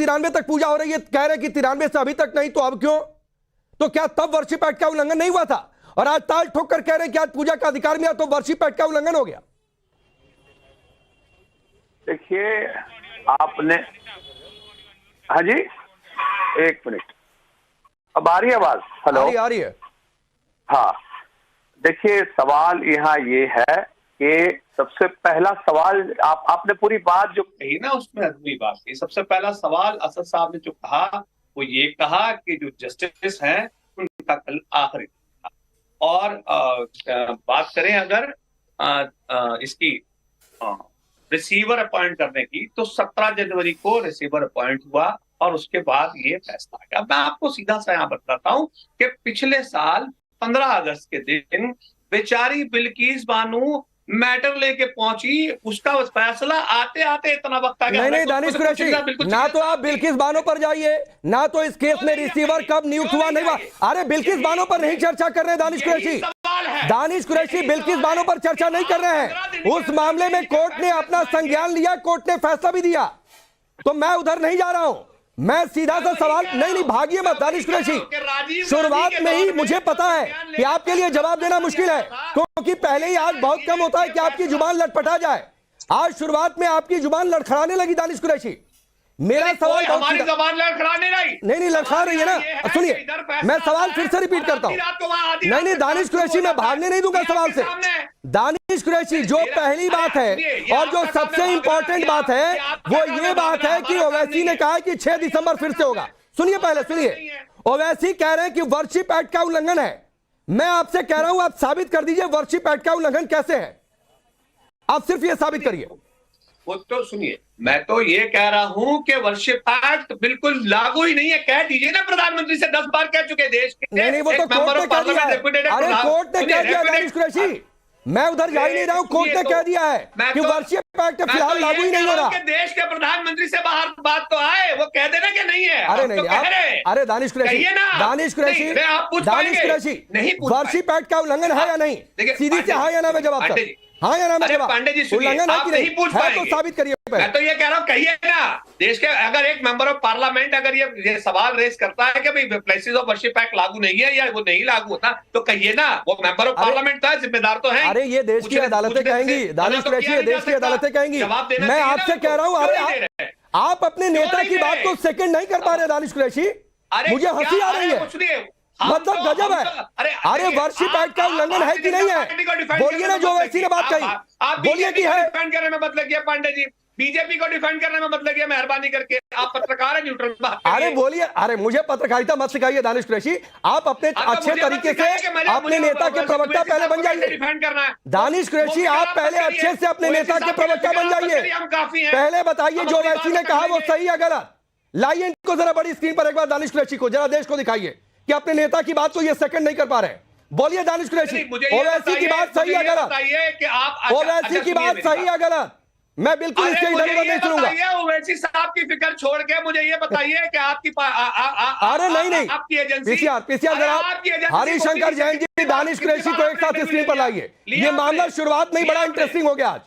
93 तक पूजा हो रही है, कह रहे कि 93 से अभी तक नहीं, तो अब क्यों? तो क्या तब वर्शिप एक्ट का उल्लंघन नहीं हुआ था? और आज ताल ठोक कर कह रहे हैं कि आज पूजा का अधिकार मिला तो वर्शिप एक्ट का उल्लंघन हो गया। देखिए आपने, हाँ जी एक मिनट, अब आ रही है आवाज? हेलो, आ रही है। हाँ देखिए सवाल यहाँ ये है कि सबसे पहला सवाल आपने पूरी बात जो कही ना उसमें अधूरी बात की। सबसे पहला सवाल असद साहब ने जो कहा वो ये कहा कि जो जस्टिस हैं उनका कल आखिरी था। और बात करें अगर इसकी रिसीवर अपॉइंट करने की, तो 17 जनवरी को रिसीवर अपॉइंट हुआ और उसके बाद ये फैसला आ गया। मैं आपको सीधा सा यहाँ बताता हूँ कि पिछले साल 15 अगस्त के दिन बेचारी बिल्किस बानो मैटर लेके पहुंची, उसका फैसला आते आते इतना वक्त आ गया। नहीं दानिश कुरैशी, ना तो आप बिल्किस बानो पर जाइए, ना तो इस केस में रिसीवर कब नियुक्त हुआ नहीं हुआ। अरे बिल्किस बानो पर नहीं चर्चा कर रहे दानिश कुरैशी। दानिश कुरैशी बिल्किस बानो पर चर्चा नहीं कर रहे हैं। उस मामले में कोर्ट ने अपना संज्ञान लिया, कोर्ट ने फैसला भी दिया, तो मैं उधर नहीं जा रहा हूं। मैं सीधा सा सवाल, नहीं भागिए मत दानिश कुरैशी। शुरुआत में ही मुझे पता है कि आपके लिए जवाब देना मुश्किल है, क्योंकि पहले ही आज बहुत कम होता है कि आपकी जुबान लटपटा जाए। आज शुरुआत में आपकी जुबान लड़खड़ाने लगी दानिश कुरैशी। मेरा सवाल हमारी जबान लड़खड़ाने नहीं लड़खड़ा रही है ना। सुनिए, मैं सवाल फिर से रिपीट करता हूं। नहीं दानिश कुरैशी, मैं भागने नहीं दूंगा सवाल से। दानिश कुरैशी, जो पहली बात है और जो सबसे इंपॉर्टेंट बात है वो ये बात है कि ओवैसी ने कहा कि 6 दिसंबर फिर से होगा। सुनिए पहले सुनिए, ओवैसी कह रहे हैं कि वर्शिप एक्ट का उल्लंघन है। मैं आपसे कह रहा हूं आप साबित कर दीजिए वर्शिप एक्ट का उल्लंघन कैसे है। आप सिर्फ ये साबित करिए। वो तो सुनिए, मैं तो ये कह रहा हूं कि वर्शिप एक्ट बिल्कुल लागू ही नहीं है। कह दीजिए ना, प्रधानमंत्री से 10 बार कह चुके देश के। नहीं वो तो कोर्ट ने कह दिया है। अरे कोर्ट ने कह दिया दानिश कुरैशी, मैं उधर जा ही नहीं रहा हूं। कोर्ट ने कह दिया है कि वर्शिप एक्ट फिलहाल लागू ही नहीं हो रहा। देश के प्रधानमंत्री से बाहर बात तो आए, वो कह देना कि नहीं है। अरे नहीं, अरे दानिश कुरैशी, दानिश कुरैशी, नहीं वर्शिप एक्ट का उल्लंघन है या नहीं? सीधी से हाँ या ना में जवाब सर, हाँ या ना में जवाब। पांडे जी उल्लंघन है कि नहीं पूछ पाए तो साबित करिए। मैं तो ये कह रहा हूँ, कहिए ना। देश के अगर एक मेंबर ऑफ पार्लियामेंट अगर ये सवाल रेज करता है कि भाई प्लेसेस ऑफ वर्शिप एक्ट लागू नहीं है या वो नहीं लागू होता, तो कहिए ना। वो मेंबर ऑफ पार्लियामेंट था, जिम्मेदार तो है। अरे ये देश की अदालतें कहेंगी दानिश कुरैशी, ये देश की अदालतें कहेंगी। मैं आपसे कह रहा हूँ, आप अपने नेता की बात को सेकंड नहीं कर पा रहे दानिश कुरैशी। मुझे हंसी आ रही है, मतलब गजब है। अरे वर्शिप एक्ट का उल्लंघन है कि नहीं है? बोलिए ना, जो ओवैसी ने बात कही, बोलिए कि है। डिफेंड करने में मत लगिए पांडे जी, बीजेपी को डिफेंड करने में मत लगिए, मेहरबानी करके। आप पत्रकार हैं, न्यूट्रल बात करिए। अरे बोलिए, अरे मुझे पत्रकारिता मत सिखाइए दानिश कुरैशी। आप अपने अच्छे तरीके से अपने नेता के प्रवक्ता पहले बन जाइए। डिफेंड करना है दानिश कुरैशी, आप पहले अच्छे से अपने नेता के प्रवक्ता बन जाइए। पहले बताइए जो ओवैसी ने कहा वो सही है गलत। लाइए इनको जरा बड़ी स्क्रीन पर एक बार दानिश कुरैशी को, जरा देश को दिखाइए कि अपने नेता की बात को ये सेकंड नहीं कर पा रहे। बोलिए दानिश कुरैशी, ओवैसी की बात सही है गलत? ओवैसी की बात सही है गलत? मैं बिल्कुल इसके इधर उधर नहीं सुनूंगा। ओवैसी साहब की फिक्र छोड़ के मुझे ये बताइए कि आपकी अरे नहीं आपकी एजेंसी पीसीआर जरा हरिशंकर जैन जी दानिश कुरैशी को एक साथ स्क्रीन पर लाइए। ये मामला शुरुआत में ही बड़ा इंटरेस्टिंग हो गया।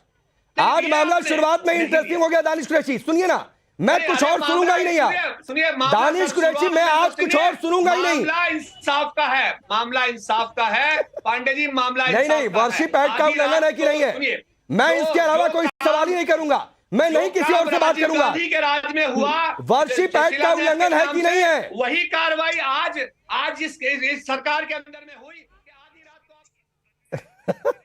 आज मामला शुरुआत में इंटरेस्टिंग हो गया दानिश कुरैशी। सुनिए ना, मैं कुछ और सुनूंगा ही नहीं यार। सुनिए दानिश कुरैशी, मैं आज कुछ और सुनूंगा ही नहीं। मामला इंसाफ का है, मामला इंसाफ का है पांडे जी, मामला नहीं वर्शिप एक्ट का उल्लंघन है कि नहीं है? मैं इसके अलावा कोई सवाल ही नहीं करूंगा। मैं नहीं किसी और से बात करूंगा। के राज में हुआ वर्शिप एक्ट का उल्लंघन है कि नहीं है? वही कार्रवाई आज इस सरकार के अंदर में हुई। आधी रात को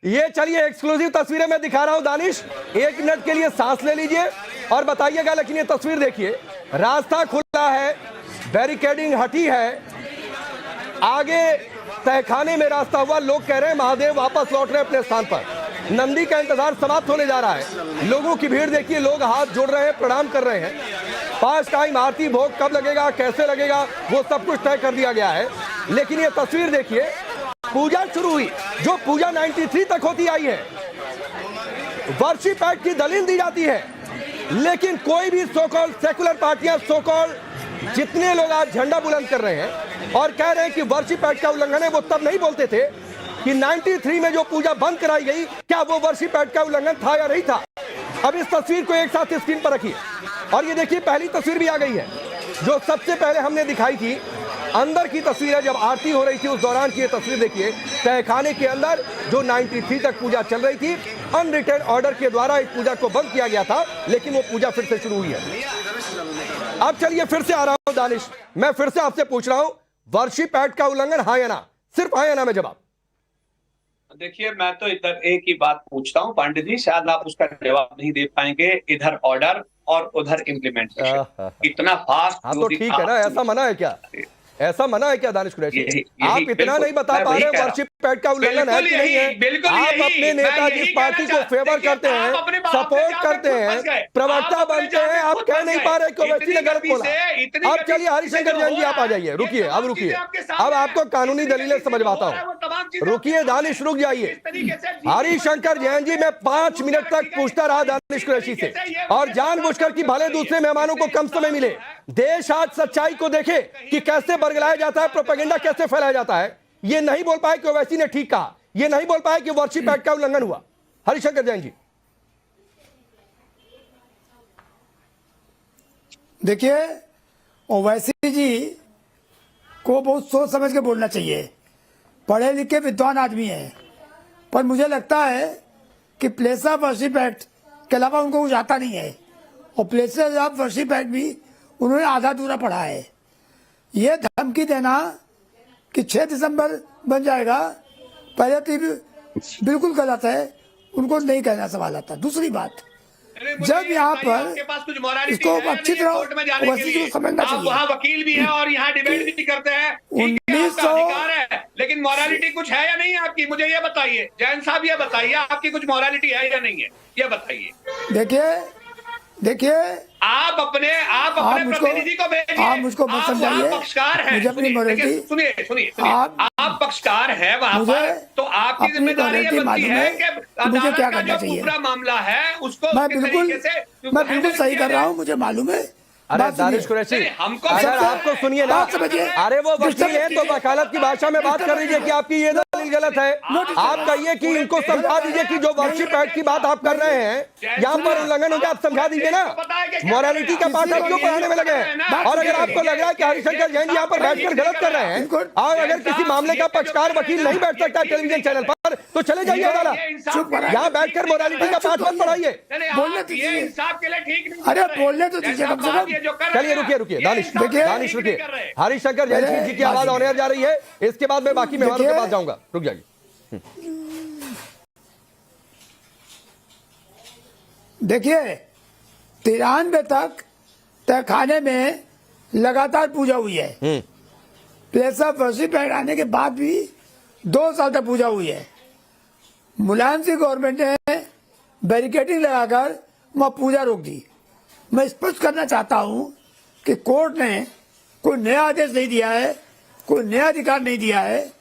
ये चलिए एक्सक्लूसिव तस्वीरें मैं दिखा रहा हूं दानिश, 1 मिनट के लिए सांस ले लीजिए और बताइएगा। लेकिन ये तस्वीर देखिए, रास्ता खुला है, बैरिकेडिंग हटी है, आगे तहखाने में रास्ता हुआ। लोग कह रहे हैं महादेव वापस लौट रहे अपने स्थान पर। नंदी का इंतजार समाप्त होने जा रहा है। लोगों की भीड़ देखिए, लोग हाथ जोड़ रहे हैं, प्रणाम कर रहे हैं। 5 टाइम आरती भोग कब लगेगा, कैसे लगेगा, वो सब कुछ तय कर दिया गया है। लेकिन ये तस्वीर देखिए, पूजा शुरू हुई, जो पूजा 93 तक होती आई है। वर्शिप एक्ट की दलील दी जाती है, लेकिन कोई भी सो कॉल्ड सेकुलर पार्टियां, सो कॉल्ड जितने लोग आज झंडा बुलंद कर रहे हैं और कह रहे हैं कि वर्शिप एक्ट का उल्लंघन है, वो तब नहीं बोलते थे कि 93 में जो पूजा बंद कराई गई, क्या वो वर्शिप एक्ट का उल्लंघन था या नहीं था। अब इस तस्वीर को एक साथ स्क्रीन पर रखिए और ये देखिए पहली तस्वीर भी आ गई है जो सबसे पहले हमने दिखाई थी। अंदर की तस्वीर है जब आरती हो रही थी उस दौरान की ये तस्वीर देखिए। तहखाने के अंदर जो 93 तक पूजा चल रही थी, अनरिटन ऑर्डर के द्वारा इस पूजा को बंद किया गया था, लेकिन वो पूजा फिर से शुरू हुई है। अब चलिए फिर से आ रहा हूं दानिश, मैं फिर से आपसे पूछ रहा हूं, वर्शिप एक्ट का उल्लंघन हाँ या ना? सिर्फ हाँ या ना में जवाब। देखिए, मैं तो इधर एक ही बात पूछता हूँ पंडित जी, शायद आप उसका जवाब नहीं दे पाएंगे। इधर ऑर्डर और उधर इम्प्लीमेंटेशन, इतना फास्ट। हाँ तो ठीक है ना, ऐसा मना है क्या? ऐसा मना है क्या दानिश कुरैशी? आप इतना बिल्कुल, नहीं बता पा रहे वर्शिप एक्ट का उल्लंघन है कि नहीं है? आप अपने नेता जिस पार्टी को फेवर करते हैं, सपोर्ट करते हैं, प्रवक्ता बनते हैं, आप कह नहीं पा रहे कि ओवैसी ने गलत बोला। अब चलिए हरिशंकर जैन जी आप आ जाइए, रुकिए, अब रुकिए, अब आपको कानूनी दलीलें समझवाता हूं। रुकिए दानिश, रुक जाइए। हरिशंकर जैन जी, मैं 5 मिनट तक पूछता रहा दानिश कुरैशी से, और जानबूझकर कि भले दूसरे मेहमानों को कम समय मिले। देश आज सच्चाई को देखे कि कैसे बरगलाया जाता है, प्रोपेगेंडा कैसे फैलाया जाता है। ये नहीं बोल पाए कि ओवैसी ने ठीक कहा, ये नहीं बोल पाए कि वर्शिप एक्ट का उल्लंघन हुआ। हरिशंकर जैन जी देखिए, ओवैसी जी को बहुत सोच समझ के बोलना चाहिए। पढ़े लिखे विद्वान आदमी है, पर मुझे लगता है कि प्लेस ऑफ वर्शिप एक्ट के अलावा उनको कुछ आता नहीं है, और प्लेस ऑफ वर्शिप एक्ट भी उन्होंने आधा अधूरा पढ़ा है। ये धमकी देना कि 6 दिसंबर बन जाएगा, पहले तो बिल्कुल गलत है, उनको नहीं कहना सवाल आता। दूसरी बात, जब यहाँ पर इसको अच्छी तरह वैसे को समझना चाहिए, वहाँ वकील भी है और यहाँ डिबेट भी करते हैं, 1900 लेकिन मॉरालिटी कुछ है या नहीं है आपकी? मुझे ये बताइए जैन साहब, ये बताइए आपकी कुछ मॉरालिटी है या नहीं है, ये बताइए। देखिए आप अपने प्रतिनिधि को भेजिए। आप मुझको मत समझाइए, पक्षकार है, मुझे अपनी मॉरलिटी, सुनिए, आप पक्षकार है वहाँ पर, तो आपकी जिम्मेदारी ये बनती है कि मुझे क्या का करना जो चाहिए। पूरा मामला है उसको मैं बिल्कुल सही कर रहा हूँ, मुझे मालूम है। अरे दानिश कुरैशी, अगर आपको सुनिए ना, अरे वो वकील है तो वकालत की भाषा में बात कर लीजिए कि आपकी ये दलील गलत है। आप कहिए कि इनको समझा दीजिए कि जो वर्शिप एक्ट की बात आप कर रहे हैं यहाँ पर उल्लंघन हो गया, आप समझा दीजिए ना। मोरालिटी का पाठ आप क्यों पढ़ाने में लगे हैं? और अगर आपको लग रहा है कि हरिशंकर जैन जी यहाँ पर बैठकर गलत कर रहे हैं, और अगर किसी मामले का पक्षकार वकील नहीं बैठ सकता टेलीविजन चैनल पर, तो चले जाइए अदालत। यहाँ बैठकर मोरालिटी का पाठ मत पढ़ाइए। बोलने दीजिए, अरे बोलने तो दीजिए कम से कम। चलिए रुकिए दानिश रुकिए। हरिशंकर जैन जी की आवाज ऑन एयर जा रही है, इसके बाद मैं बाकी मेहमानों के पास जाऊंगा, रुक जाइए। देखिए, 93 तक तहखाने में लगातार पूजा हुई है। प्लेस ऑफ वर्शिप एक्ट आने के बाद भी 2 साल तक पूजा हुई है। मुलायम सिंह गवर्नमेंट ने बैरिकेडिंग लगाकर वहां पूजा रोक दी। मैं स्पष्ट करना चाहता हूं कि कोर्ट ने कोई नया आदेश नहीं दिया है, कोई नया अधिकार नहीं दिया है,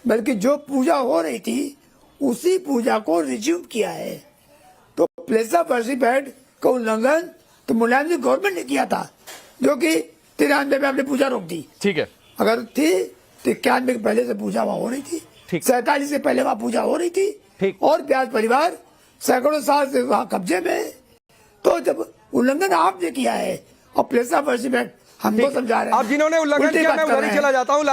बल्कि जो पूजा हो रही थी उसी पूजा को रिज्यूम किया है। तो प्लेस ऑफ वर्शिप एक्ट का उल्लंघन तो मुलायम सिंह गवर्नमेंट ने किया था, जो कि 93 में हमने पूजा रोक दी। ठीक है, अगर थी तो 91 के पहले से पूजा वहां हो रही थी, 47 से पहले वहां पूजा हो रही थी, और ब्याज परिवार सैकड़ों साल से वहां कब्जे में। तो जब उल्लंघन आपने किया है और प्लेस ऑफ वर्शिप एक्ट हमको समझा रहे हैं, अब जिन्होंने उल्लंघन किया मैं उधर ही चला जाता हूँ।